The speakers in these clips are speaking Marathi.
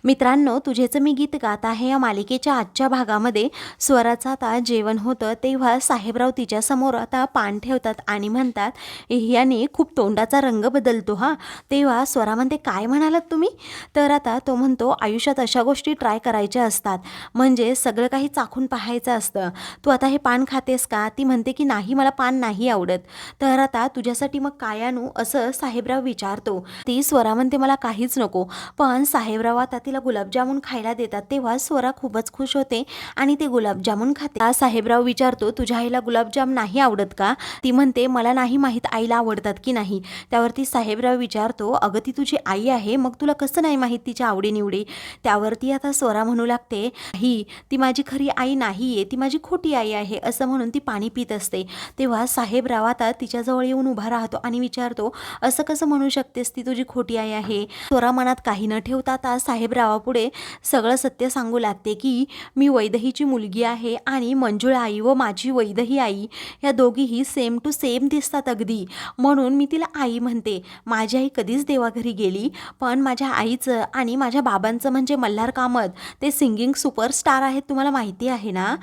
मित्रांनो, तुझेच मी गीत गात आहे या मालिकेच्या आजच्या भागामध्ये स्वराचं आता जेवण होतं तेव्हा साहेबराव तिच्यासमोर आता पान ठेवतात आणि म्हणतात, याने खूप तोंडाचा रंग बदलतो हा. तेव्हा स्वरा म्हणते, काय म्हणालात तुम्ही? तर आता तो म्हणतो, आयुष्यात अशा गोष्टी ट्राय करायच्या असतात, म्हणजे सगळं काही चाखून पाहायचं असतं. तू आता हे पान खातेस का? ती म्हणते की नाही, मला पान नाही आवडत. तर आता तुझ्यासाठी मग काय आणू असं साहेबराव विचारतो. ती स्वरा म्हणते, मला काहीच नको. पण साहेबराव आता तिला गुलाबजामुन खायला देतात तेव्हा स्वरा खूपच खुश होते आणि ते गुलाबजामुन खाते. साहेबराव विचारतो, तुझ्या आईला गुलाबजाम नाही आवडत का? ती म्हणते, मला नाही माहीत आईला आवडतात की नाही. त्यावरती साहेबराव विचारतो, अगं ती तुझी आई आहे, मग तुला कसं नाही माहीत तिच्या आवडीनिवडी? त्यावरती आता स्वरा म्हणू लागते, ही ती माझी खरी आई नाही आहे, ती माझी खोटी आई आहे असं म्हणून ती पाणी पित असते. तेव्हा साहेबराव आता तिच्याजवळ येऊन उभा राहतो आणि विचारतो, असं कसं म्हणू शकतेस ती तुझी खोटी आई आहे? स्वरा मनात काही न ठेवता आता साहेबरावापुढे सगळं सत्य सांगू लागते की मी वैदेहीची मुलगी आहे आणि मंजुळा आई व माझी वैदेही आई या दोघीही सेम टू सेम दिसतात अगदी, म्हणून मी तिला आई म्हणते. माझी आई कधीच देवाघरी गेली, पण माझ्या आईचं आणि माझ्या बाबांचं म्हणजे मल्हार कामत, ते सिंगिंग सुपरस्टार आहेत, तुम्हाला माहिती आहे ना,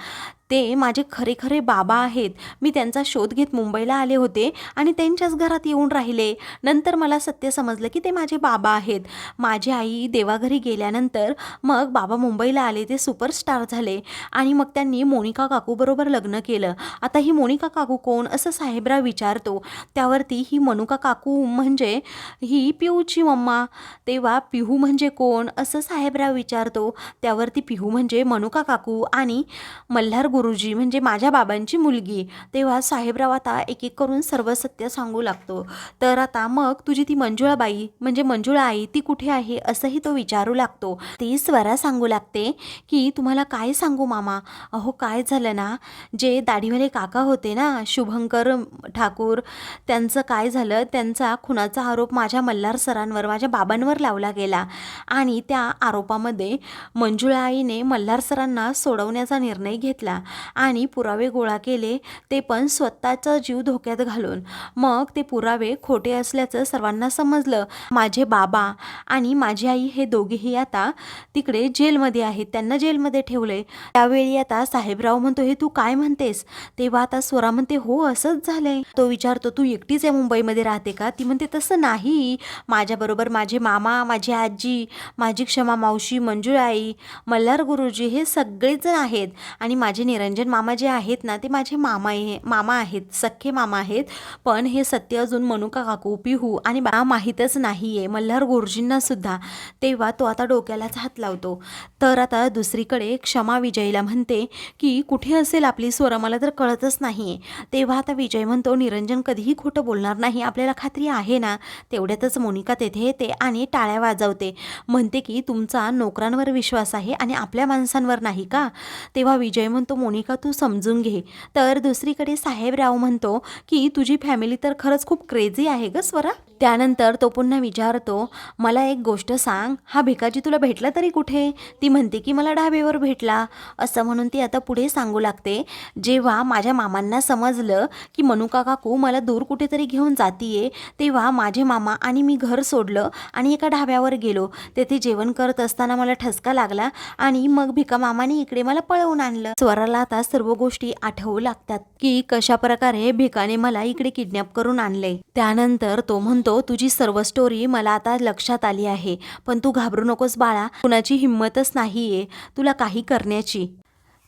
ते माझे खरे खरे बाबा आहेत. मी त्यांचा शोध घेत मुंबईला आले होते आणि त्यांच्याच घरात येऊन राहिले. नंतर मला सत्य समजलं की ते माझे बाबा आहेत. माझी आई देवाघरी गेल्यानंतर मग बाबा मुंबईला आले, ते सुपरस्टार झाले आणि मग त्यांनी मोनिका काकूबरोबर लग्न केलं. आता ही मोनिका काकू कोण असं साहेबराव विचारतो. त्यावरती ही मनुका काकू म्हणजे ही पिहूची मम्मा. तेव्हा पिहू म्हणजे कोण असं साहेबराव विचारतो. त्यावरती पिहू म्हणजे मनुका काकू आणि मल्हार गुरुजी म्हणजे माझ्या बाबांची मुलगी. तेव्हा साहेबराव आता एक एक करून सर्व सत्य सांगू लागतो. तर आता मग तुझी ती मंजुळाबाई म्हणजे मंजुळा आई ती कुठे आहे असंही तो विचारू लागतो. ती स्वरा सांगू लागते की तुम्हाला काय सांगू मामा, अहो काय झालं ना, जे दाढीवाले काका होते ना शुभंकर ठाकूर, त्यांचं काय झालं, त्यांचा खुनाचा आरोप माझ्या मल्हार सरांवर माझ्या बाबांवर लावला गेला आणि त्या आरोपामध्ये मंजुळा आईने मल्हार सरांना सोडवण्याचा निर्णय घेतला आणि पुरावे गोळा केले, ते पण स्वतःचा जीव धोक्यात घालून. मग ते पुरावे खोटे असल्याचं सर्वांना समजलं. माझे बाबा आणि माझी आई हे दोघेही आता तिकडे जेलमध्ये आहेत, त्यांना जेलमध्ये ठेवले. त्यावेळी आता साहेबराव म्हणतो, हे तू काय म्हणतेस? तेव्हा आता स्वरा म्हणते, हो असंच झालंय. तो विचारतो, तू एकटीच या मुंबईमध्ये राहते का? ती म्हणते, तसं नाही, माझ्याबरोबर माझे मामा, माझी आजी, माझी क्षमा मावशी, मंजुळा आई, मल्हार गुरुजी हे सगळेजण आहेत आणि माझे निरंजन मामा जे आहेत ना, ते माझे मामा आहेत, सख्खे मामा आहेत. पण हे सत्य अजून मनुका काकू, पिहू आणि बा माहीतच नाही आहे, मल्हार गुरुजींना सुद्धा. तेव्हा तो आता डोक्यालाच हात लावतो. तर आता दुसरीकडे क्षमा विजयला म्हणते की कुठे असेल आपली स्वरा, मला तर कळतच नाही आहे. तेव्हा आता विजय म्हणतो, निरंजन कधीही खोटं बोलणार नाही, आपल्याला खात्री आहे ना. तेवढ्यातच मोनिका तेथे येते आणि टाळ्या वाजवते, म्हणते की तुमचा नोकरांवर विश्वास आहे आणि आपल्या माणसांवर नाही का? तेव्हा विजय म्हणतो, मोनिका तू समजून घे. तर दुसरीकडे साहेबराव म्हणतो की तुझी फॅमिली तर खरंच खूप क्रेझी आहे ग स्वरा. त्यानंतर तो पुन्हा विचारतो, मला एक गोष्ट सांग, हा भिकाजी तुला भेटला तरी कुठे? ती म्हणते की मला ढाब्यावर भेटला असं म्हणून ती आता पुढे सांगू लागते. जेव्हा माझ्या मामांना समजलं की मनुका काकू मला दूर कुठेतरी घेऊन जातीये, तेव्हा माझे मामा आणि मी घर सोडलं आणि एका ढाब्यावर गेलो. तेथे जेवण करत असताना मला ठसका लागला आणि मग भिका मामाने इकडे मला पळवून आणलं. स्वराला आता सर्व गोष्टी आठवू लागतात की कशा प्रकारे भिकाने मला इकडे किडनॅप करून आणले. त्यानंतर तो म्हणतो, तुझी सर्व स्टोरी मला आता लक्षात आली आहे, पण तू घाबरू नकोस बाळा, कुणाची हिंमतच नाहीये तुला काही करण्याची.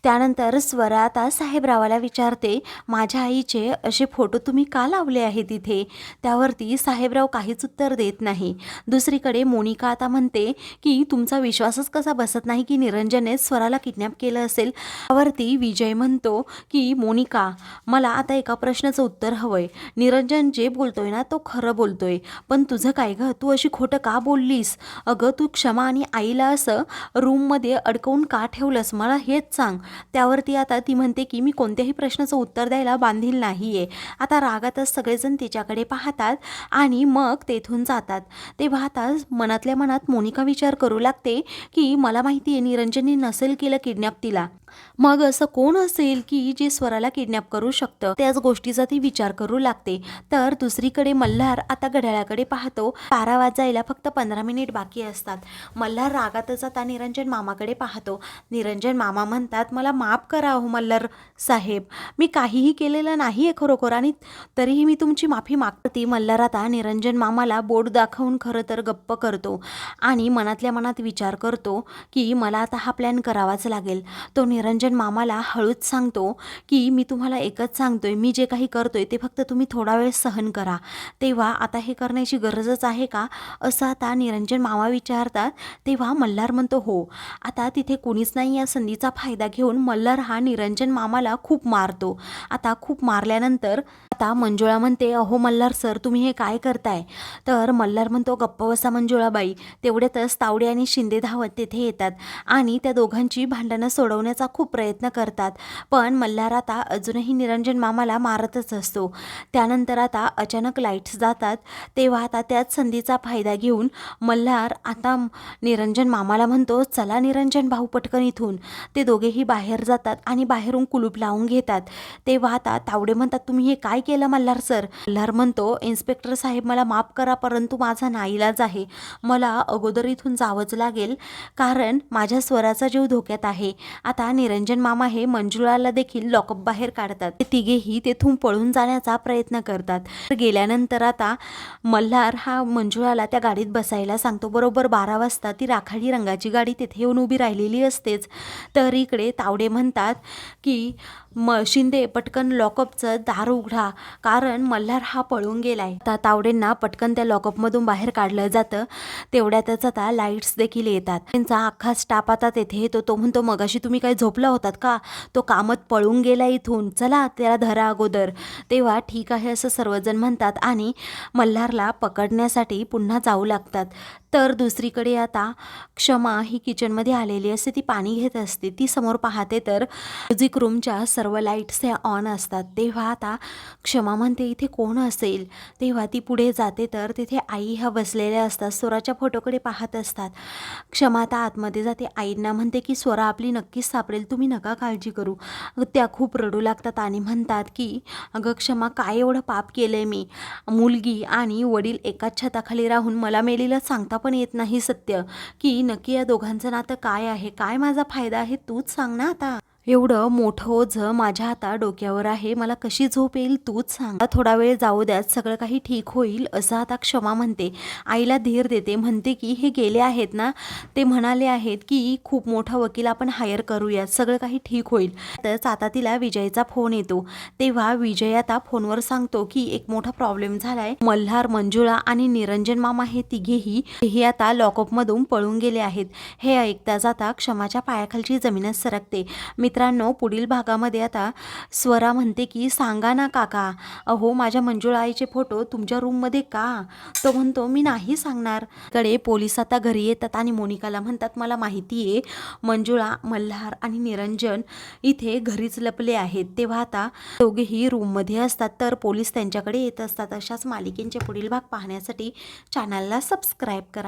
त्यानंतर स्वरा आता साहेबरावाला विचारते, माझ्या आईचे असे फोटो तुम्ही का लावले आहे तिथे? त्यावरती साहेबराव काहीच उत्तर देत नाही. दुसरीकडे मोनिका आता म्हणते की तुमचा विश्वासच कसा बसत नाही की निरंजनने स्वराला किडनॅप केलं असेल. त्यावरती विजय म्हणतो की मोनिका, मला आता एका प्रश्नाचं उत्तर हवंय. निरंजन जे बोलतोय ना तो खरं बोलतोय, पण तुझं काय ग, तू अशी खोटं का बोललीस? अगं तू क्षमा आणि आईला असं रूममध्ये अडकवून का ठेवलंस, मला हेच सांग. त्यावरती आता ती म्हणते की मी कोणत्याही प्रश्नाचं उत्तर द्यायला बांधील नाहीये. आता रागातच सगळेजण तिच्याकडे पाहतात आणि मग तेथून जातात. तेव्हा आता मनातल्या मनात मोनिका विचार करू लागते की मला माहिती आहे निरंजनने नसेल केलं किडनॅप तिला, मग असं कोण असेल की जे स्वराला किडनॅप करू शकतं. त्याच गोष्टीचा ती विचार करू लागते. तर दुसरीकडे मल्हार आता घड्याळाकडे पाहतो. 12 वाजायला फक्त 15 मिनिट बाकी असतात. मल्हार रागातच आता निरंजन मामाकडे पाहतो. निरंजन मामा म्हणतात, मला माफ करा हो मल्हार साहेब, मी काहीही केलेलं नाही आहे खरोखर, आणि तरीही मी तुमची माफी मागते. मल्हार आता निरंजन मामाला बोट दाखवून खरं तर गप्प करतो आणि मनातल्या मनात विचार करतो की मला आता हा प्लॅन करावाच लागेल. तो निरंजन मामाला हळूच सांगतो की मी तुम्हाला एकच सांगतोय, मी जे काही करतोय ते फक्त तुम्ही थोडा वेळ सहन करा. तेव्हा आता हे करण्याची गरजच आहे का, असं आता निरंजन मामा विचारतात. तेव्हा मल्हार म्हणतो हो. आता तिथे कोणीच नाही या संधीचा फायदा घेऊन मल्हार हा निरंजन मामाला खूप मारतो. आता खूप मारल्यानंतर आता मंजुळा म्हणते, अहो मल्हार सर, तुम्ही हे काय करताय? तर मल्हार म्हणतो, गप्प बसा मंजुळाबाई. तेवढ्यातच तावडे आणि शिंदे धावत तेथे येतात आणि त्या दोघांची भांडणं सोडवण्याचा खूप प्रयत्न करतात. पण मल्हार आता अजूनही निरंजन मामाला मारतच असतो. त्यानंतर आता अचानक लाईट्स जातात. तेव्हा आता त्याच संधीचा फायदा घेऊन मल्हार आता निरंजन मामाला म्हणतो, चला निरंजन भाऊ पटकन इथून. ते दोघेही बाहेर जातात आणि बाहेरून कुलूप लावून घेतात. तेव्हा आता तावडे म्हणतात, तुम्ही हे काय केलं मल्हार सर? मल्हार म्हणतो, इन्स्पेक्टर साहेब मला माफ करा, परंतु माझा नाईलाज आहे. मला अगोदर इथून जावंच लागेल, कारण माझ्या स्वराचा जीव धोक्यात आहे. आता निरंजन मामा हे मंजुळाला देखील लॉकअप बाहेर काढतात. ते तिघेही तेथून पळून जाण्याचा प्रयत्न करतात. गेल्यानंतर आता मल्हार हा मंजुळाला त्या गाडीत बसायला सांगतो. बरोबर 12 वाजता ती राखाडी रंगाची गाडी तेथे येऊन उभी राहिलेली असतेच. तर इकडे तावडे म्हणतात की शिंदे पटकन लॉकअपचं दार उघडा, कारण मल्हार हा पळून गेलाय. आता तावडेंना पटकन त्या लॉकअपमधून बाहेर काढलं जातं. तेवढ्यातच आता लाईट्स देखील येतात. त्यांचा अख्खा स्टाफ आता तेथे येतो. तो म्हणतो, मगाशी तुम्ही काय झोपला होतात का? तो कामत पळून गेला इथून, चला त्याला धरा अगोदर. तेव्हा ठीक आहे असं सर्वजण म्हणतात आणि मल्हारला पकडण्यासाठी पुन्हा जाऊ लागतात. तर दुसरीकडे आता क्षमा ही किचनमध्ये आलेली असते. ती पाणी घेत असते. ती समोर पाहते तर म्युझिक रूमच्या सर्व लाईट्स त्या ऑन असतात. तेव्हा आता क्षमा म्हणते, इथे कोण असेल? तेव्हा ती पुढे जाते तर तिथे आई ह्या बसलेल्या असतात. स्वराच्या फोटोकडे पाहत असतात. क्षमा आता आतमध्ये जाते. आईंना म्हणते की स्वरा आपली नक्कीच सापडेल, तुम्ही नका काळजी करू. त्या खूप रडू लागतात आणि म्हणतात की अगं क्षमा, काय एवढं पाप केलंय मी? मुलगी आणि वडील एकाच छताखाली राहून मला मेलीला सांगता पण येत नाही सत्य, की नक्की या दोघांचं नातं काय आहे? काय माझा फायदा आहे? तूच सांग ना आता. एवढं मोठं ओझं माझ्या आता डोक्यावर आहे, मला कशी झोप येईल तूच सांग. थोडा वेळ जाऊ द्यात, सगळं काही ठीक होईल असं आता क्षमा म्हणते. आईला धीर देते. म्हणते की हे गेले आहेत ना, ते म्हणाले आहेत की खूप मोठा वकील आपण हायर करूयात, सगळं काही ठीक होईल. तरच आता तिला विजयचा फोन येतो. तेव्हा विजय आता फोनवर सांगतो की एक मोठा प्रॉब्लेम झालाय. मल्हार, मंजुळा आणि निरंजन मामा हे तिघेही आता लॉकअपमधून पळून गेले आहेत. हे ऐकता जाता क्षमाच्या पायाखालची जमीनच सरकते. मित्रांनो, पुढील भागामध्ये आता स्वरा म्हणते की सांगा ना काका, अहो माझ्या मंजुळा आईचे फोटो तुमच्या रूममध्ये का? तो म्हणतो, मी नाही सांगणार. कडे पोलीस आता घरी येतात आणि मोनिकाला म्हणतात, मला माहिती आहे मंजुळा, मल्हार आणि निरंजन इथे घरीच लपले आहेत. तेव्हा आता दोघेही रूममध्ये असतात. तर पोलीस त्यांच्याकडे येत असतात. अशाच मालिकेंचे पुढील भाग पाहण्यासाठी चॅनलला सबस्क्राईब करा.